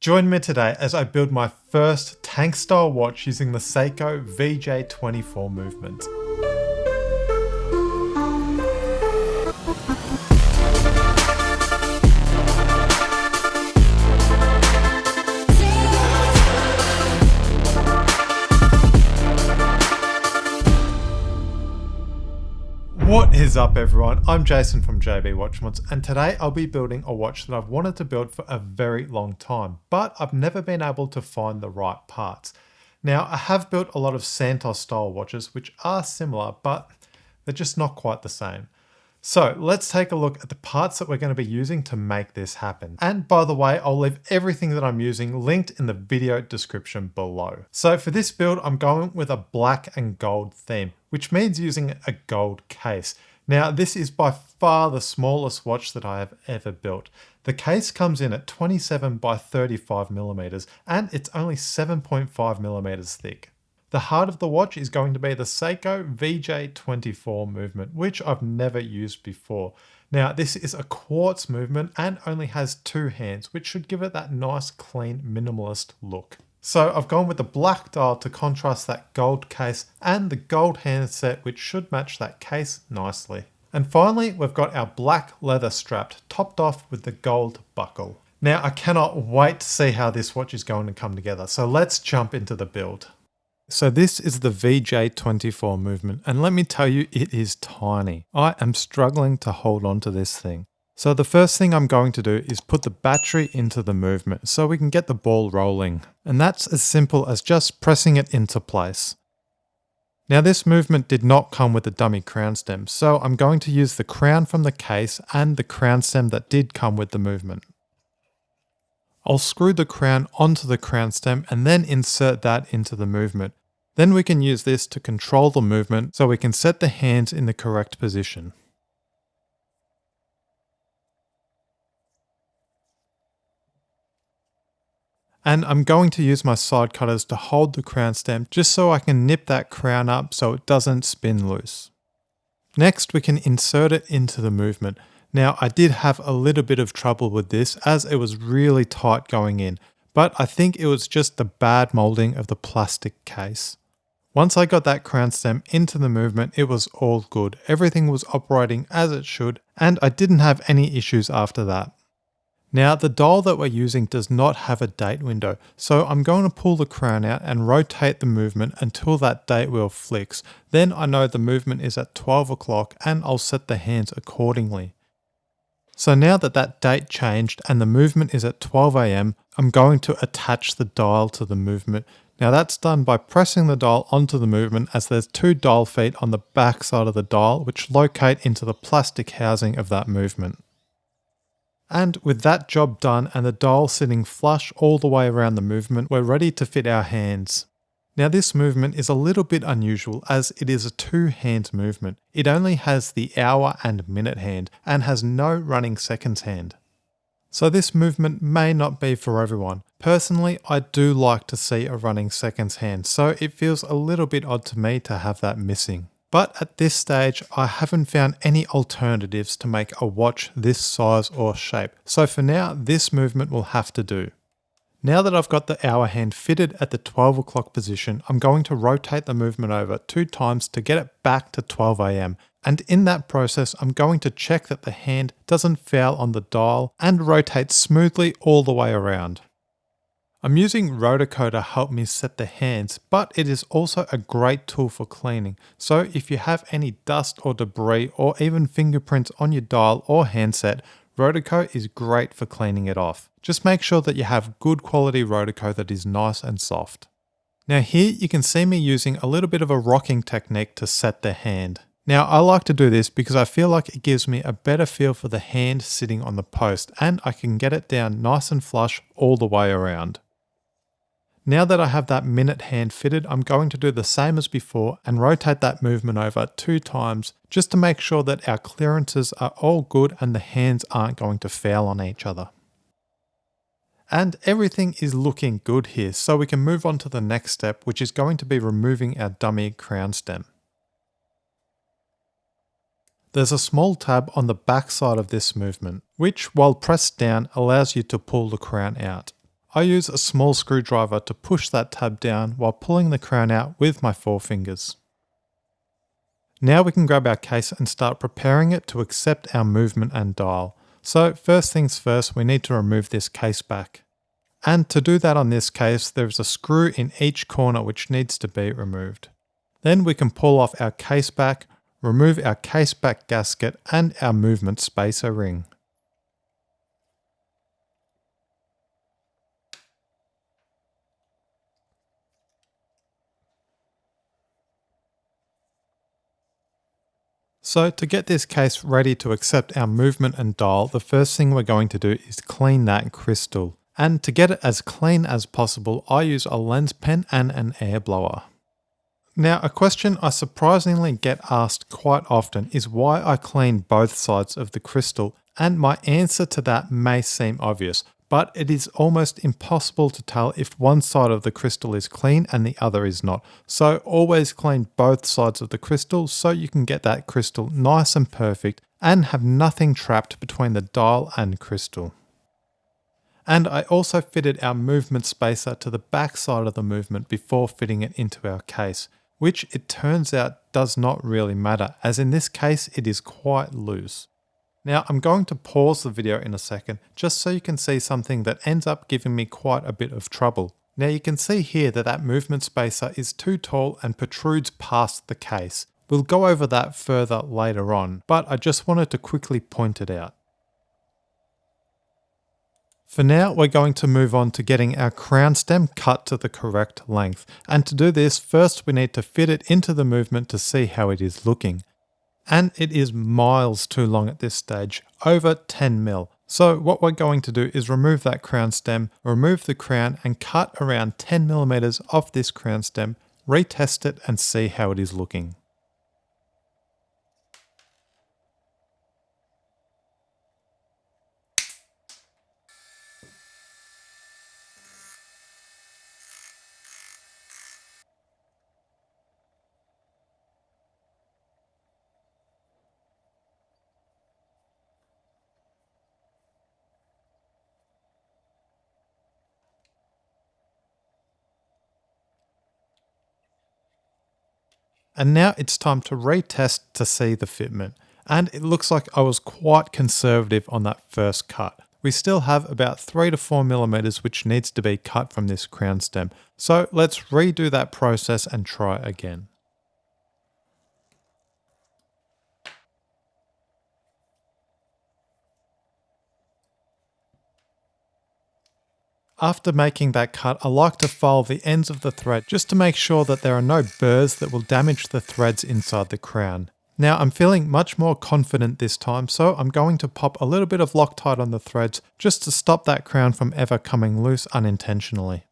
Join me today as I build my first tank style watch using the Seiko VJ24 movement. What is up everyone, I'm Jason from jb.watchmods and today I'll be building a watch that I've wanted to build for a very long time, but I've never been able to find the right parts. Now I have built a lot of Santos style watches which are similar, but they're just not quite the same. So let's take a look at the parts that we're going to be using to make this happen. And by the way, I'll leave everything that I'm using linked in the video description below. So for this build, I'm going with a black and gold theme, which means using a gold case. Now this is by far the smallest watch that I have ever built. The case comes in at 27 by 35 millimeters and it's only 7.5 millimeters thick. The heart of the watch is going to be the Seiko VJ24 movement, which I've never used before. Now this is a quartz movement and only has two hands, which should give it that nice clean minimalist look. So I've gone with the black dial to contrast that gold case and the gold handset, which should match that case nicely. And finally, we've got our black leather strap topped off with the gold buckle. Now I cannot wait to see how this watch is going to come together. So let's jump into the build. So this is the VJ24 movement, and let me tell you, it is tiny. I am struggling to hold on to this thing. So the first thing I'm going to do is put the battery into the movement so we can get the ball rolling. And that's as simple as just pressing it into place. Now this movement did not come with a dummy crown stem, so I'm going to use the crown from the case and the crown stem that did come with the movement. I'll screw the crown onto the crown stem and then insert that into the movement. Then we can use this to control the movement so we can set the hands in the correct position. And I'm going to use my side cutters to hold the crown stem just so I can nip that crown up so it doesn't spin loose. Next we can insert it into the movement. Now I did have a little bit of trouble with this as it was really tight going in, but I think it was just the bad molding of the plastic case. Once I got that crown stem into the movement, it was all good. Everything was operating as it should, and I didn't have any issues after that. Now the dial that we're using does not have a date window, so I'm going to pull the crown out and rotate the movement until that date wheel flicks. Then I know the movement is at 12 o'clock and I'll set the hands accordingly. So now that that date changed and the movement is at 12 AM, I'm going to attach the dial to the movement. Now that's done by pressing the dial onto the movement, as there's two dial feet on the back side of the dial which locate into the plastic housing of that movement. And with that job done and the dial sitting flush all the way around the movement, we're ready to fit our hands. Now this movement is a little bit unusual as it is a two-hand movement. It only has the hour and minute hand and has no running seconds hand. So this movement may not be for everyone. Personally, I do like to see a running seconds hand, so it feels a little bit odd to me to have that missing. But at this stage, I haven't found any alternatives to make a watch this size or shape. So for now, this movement will have to do. Now that I've got the hour hand fitted at the 12 o'clock position, I'm going to rotate the movement over 2 times to get it back to 12 AM. And in that process, I'm going to check that the hand doesn't foul on the dial and rotate smoothly all the way around. I'm using Rotico to help me set the hands, but it is also a great tool for cleaning. So if you have any dust or debris or even fingerprints on your dial or handset, Rotico is great for cleaning it off. Just make sure that you have good quality Rotico that is nice and soft. Now here you can see me using a little bit of a rocking technique to set the hand. Now I like to do this because I feel like it gives me a better feel for the hand sitting on the post and I can get it down nice and flush all the way around. Now that I have that minute hand fitted, I'm going to do the same as before and rotate that movement over 2 times just to make sure that our clearances are all good and the hands aren't going to foul on each other. And everything is looking good here, so we can move on to the next step, which is going to be removing our dummy crown stem. There's a small tab on the back side of this movement, which while pressed down allows you to pull the crown out. I use a small screwdriver to push that tab down while pulling the crown out with my forefingers. Now we can grab our case and start preparing it to accept our movement and dial. So first things first, we need to remove this case back. And to do that on this case, there's a screw in each corner which needs to be removed. Then we can pull off our case back, remove our case back gasket and our movement spacer ring. So to get this case ready to accept our movement and dial, the first thing we're going to do is clean that crystal. And to get it as clean as possible, I use a lens pen and an air blower. Now, a question I surprisingly get asked quite often is why I clean both sides of the crystal, and my answer to that may seem obvious, but it is almost impossible to tell if one side of the crystal is clean and the other is not. So always clean both sides of the crystal so you can get that crystal nice and perfect and have nothing trapped between the dial and crystal. And I also fitted our movement spacer to the back side of the movement before fitting it into our case, which it turns out does not really matter, as in this case it is quite loose. Now I'm going to pause the video in a second just so you can see something that ends up giving me quite a bit of trouble. Now you can see here that that movement spacer is too tall and protrudes past the case. We'll go over that further later on, but I just wanted to quickly point it out. For now, we're going to move on to getting our crown stem cut to the correct length. And to do this, first we need to fit it into the movement to see how it is looking. And it is miles too long at this stage, over 10 mil. So what we're going to do is remove that crown stem, remove the crown and cut around 10 millimeters off this crown stem, retest it and see how it is looking. And now it's time to retest to see the fitment. And it looks like I was quite conservative on that first cut. We still have about 3 to 4 millimeters which needs to be cut from this crown stem. So let's redo that process and try again. After making that cut, I like to file the ends of the thread just to make sure that there are no burrs that will damage the threads inside the crown. Now I'm feeling much more confident this time, so I'm going to pop a little bit of Loctite on the threads just to stop that crown from ever coming loose unintentionally.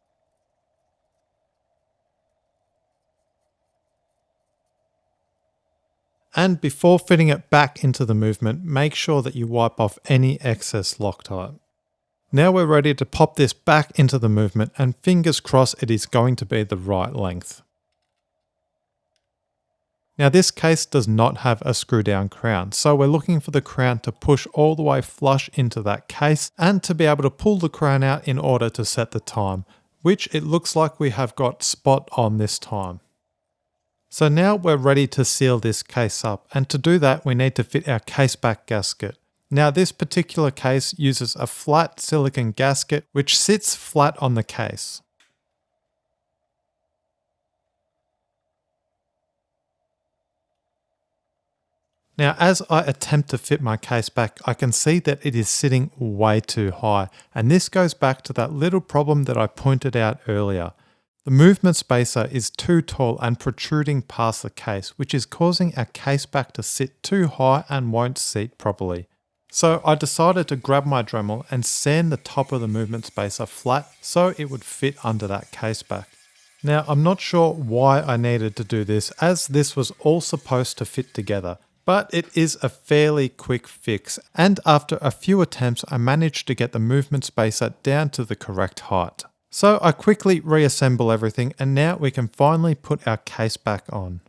And before fitting it back into the movement, make sure that you wipe off any excess Loctite. Now we're ready to pop this back into the movement and fingers crossed it is going to be the right length. Now this case does not have a screw down crown, so we're looking for the crown to push all the way flush into that case and to be able to pull the crown out in order to set the time, which it looks like we have got spot on this time. So now we're ready to seal this case up, and to do that we need to fit our case back gasket. Now this particular case uses a flat silicone gasket which sits flat on the case. Now as I attempt to fit my case back, I can see that it is sitting way too high, and this goes back to that little problem that I pointed out earlier. The movement spacer is too tall and protruding past the case, which is causing our case back to sit too high and won't seat properly. So I decided to grab my Dremel and sand the top of the movement spacer flat so it would fit under that case back. Now I'm not sure why I needed to do this, as this was all supposed to fit together, but it is a fairly quick fix, and after a few attempts I managed to get the movement spacer down to the correct height. So I quickly reassemble everything, and now we can finally put our case back on.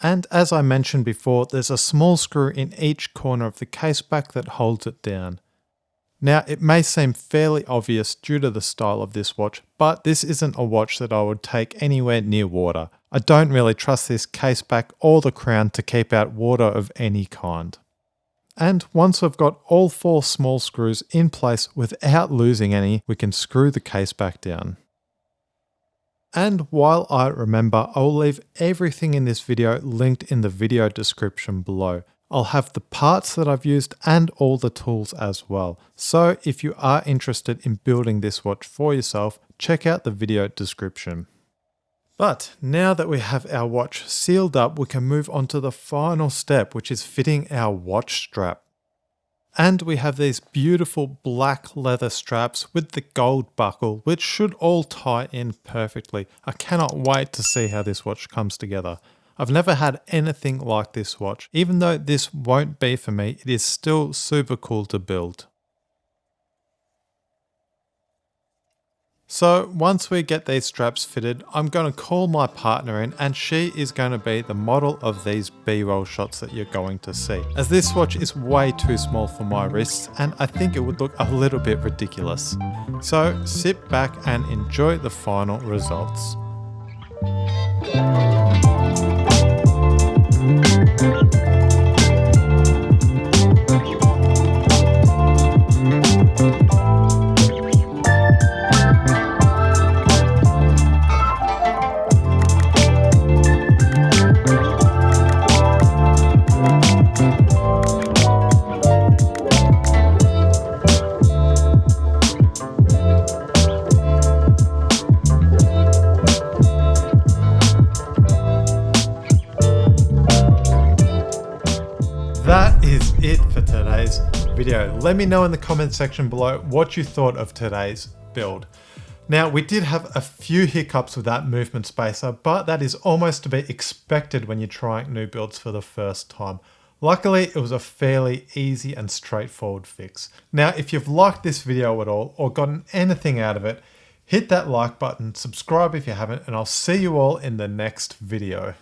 And as I mentioned before, there's a small screw in each corner of the case back that holds it down. Now, it may seem fairly obvious due to the style of this watch, but this isn't a watch that I would take anywhere near water. I don't really trust this case back or the crown to keep out water of any kind. And once we've got all 4 small screws in place without losing any, we can screw the case back down. And while I remember, I'll leave everything in this video linked in the video description below. I'll have the parts that I've used and all the tools as well. So if you are interested in building this watch for yourself, check out the video description. But now that we have our watch sealed up, we can move on to the final step, which is fitting our watch strap. And we have these beautiful black leather straps with the gold buckle, which should all tie in perfectly. I cannot wait to see how this watch comes together. I've never had anything like this watch. Even though this won't be for me, it is still super cool to build. So once we get these straps fitted, I'm going to call my partner in and she is going to be the model of these B-roll shots that you're going to see. As this watch is way too small for my wrists and I think it would look a little bit ridiculous. So sit back and enjoy the final results. That is it for today's video. Let me know in the comment section below what you thought of today's build. Now, we did have a few hiccups with that movement spacer, but that is almost to be expected when you're trying new builds for the first time. Luckily, it was a fairly easy and straightforward fix. Now, if you've liked this video at all or gotten anything out of it, hit that like button, subscribe if you haven't, and I'll see you all in the next video.